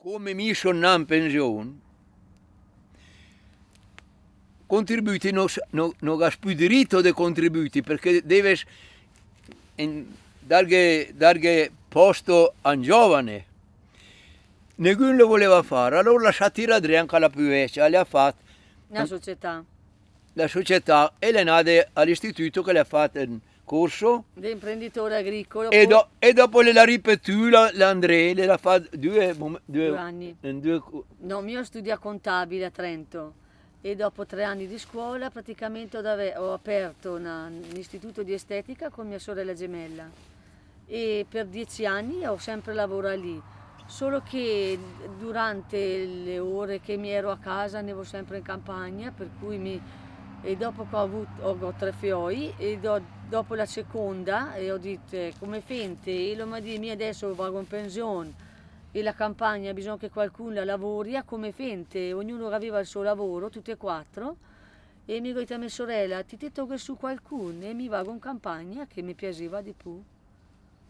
come mi sono in pensione, contributi non ha più diritto dei contributi perché devi dare posto a un giovane. Nessuno lo voleva fare, allora lasciati radere anche la più vecchia, le ha fatto La società. la società e le è nata all'istituto che le ha fatto un corso Di imprenditore agricolo. e dopo le l'ha ripetuta l'Andrea, le l'ha fatto Due anni. due. No, io studio contabile a Trento e dopo 3 anni di scuola praticamente ho aperto un istituto di estetica con mia sorella gemella e per 10 anni ho sempre lavorato lì, solo che durante le ore che mi ero a casa andavo sempre in campagna, per cui e dopo che ho 3 figli e dopo la seconda e ho detto come fente e lo mi dice adesso vado in pensione e la campagna bisogna che qualcuno la lavori a come fente, ognuno aveva il suo lavoro, tutti e quattro, e mi ho detto a mia sorella, ti tocca su qualcuno e mi vado in campagna che mi piaceva di più,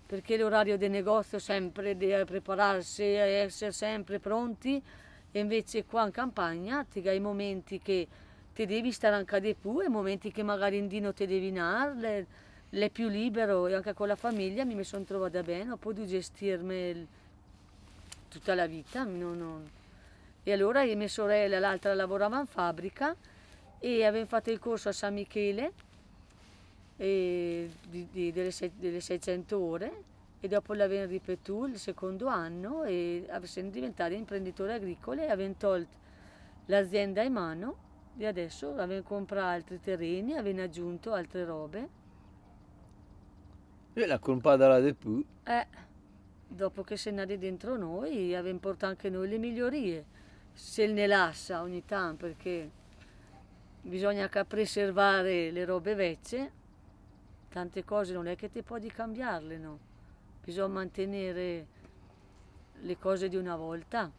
perché l'orario del negozio sempre di prepararsi e essere sempre pronti, e invece qua in campagna ti hai momenti che ti devi stare anche di più e momenti che magari in dino ti devi andare, l'è più libero e anche con la famiglia mi sono trovata bene, ho potuto gestirmi tutta la vita. E allora io e mia sorella, l'altra lavorava in fabbrica e avevamo fatto il corso a San Michele delle 600 ore e dopo l'avevamo ripetuto il secondo anno e siamo diventati imprenditori agricoli e avevamo tolto l'azienda in mano e adesso avevamo comprato altri terreni, avevamo aggiunto altre robe. E l'ha comprata la di più. Dopo che se nati dentro noi abbiamo portato anche noi le migliorie, se ne lascia ogni tanto perché bisogna preservare le robe vecchie, tante cose non è che ti puoi cambiarle, no? Bisogna mantenere le cose di una volta.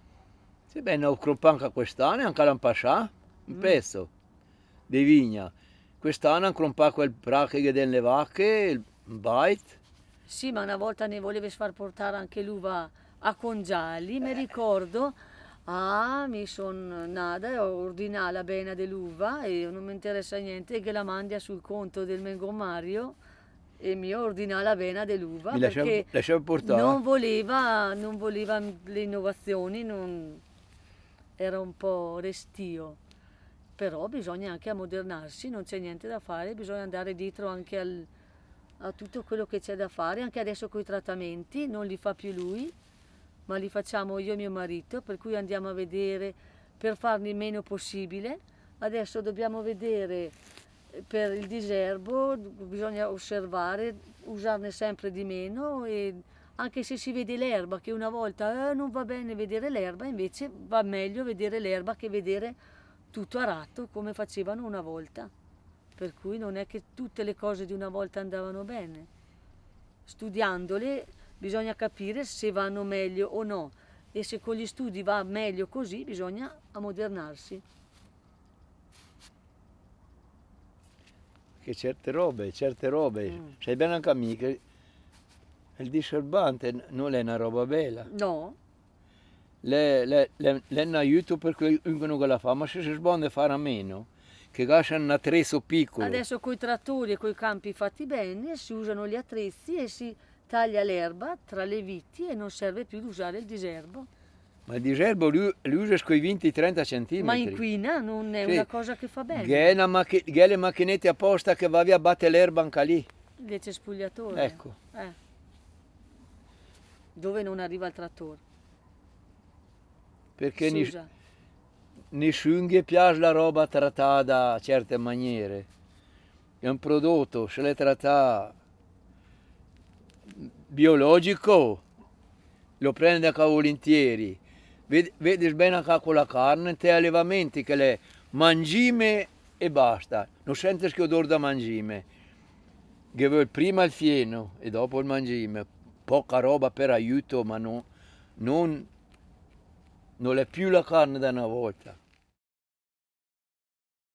Sì, beh, ne ho comprato anche quest'anno, anche l'anno passato, un pezzo di vigna. Quest'anno ho comprato quel prachiche delle vacche, il bite. Sì, ma una volta ne volevi far portare anche l'uva a Congiali, mi ricordo, mi sono nata e ho ordinato la bena dell'uva e non mi interessa niente che la mandi sul conto del Mengomario e mi ho ordinato la bena dell'uva Mi perché lasciavo portare. non voleva le innovazioni, era un po' restio. Però bisogna anche ammodernarsi, non c'è niente da fare, bisogna andare dietro anche a tutto quello che c'è da fare, anche adesso con i trattamenti, non li fa più lui, ma li facciamo io e mio marito, per cui andiamo a vedere per farne il meno possibile. Adesso dobbiamo vedere per il diserbo, bisogna osservare, usarne sempre di meno e anche se si vede l'erba, che una volta non va bene vedere l'erba, invece va meglio vedere l'erba che vedere tutto arato come facevano una volta. Per cui non è che tutte le cose di una volta andavano bene. Studiandole bisogna capire se vanno meglio o no e se con gli studi va meglio così bisogna ammodernarsi. Che certe robe, sai bene anche a me che il disturbante non è una roba bella. No, È un aiuto per qualcuno che la fa, ma se si sbonde fare a meno, che lasciano un attrezzo piccolo. adesso coi trattori e coi campi fatti bene si usano gli attrezzi e si taglia l'erba tra le viti e non serve più di usare il diserbo. Ma il diserbo lui usa con i 20-30 cm. Ma inquina, non è Sì. una cosa che fa bene. Che è le macchinette apposta che va via a battere l'erba anche lì. Le cespugliatore. Ecco. Dove non arriva il trattore. Perché Si usa. nessuno gli piace la roba trattata a certe maniere. È un prodotto, se l'è trattato biologico, lo prende anche volentieri. Vedi bene anche con la carne, te allevamenti che le mangime e basta, non senti che odore da mangime. Che vuoi prima il fieno e dopo il mangime, poca roba per aiuto, ma non è più la carne da una volta.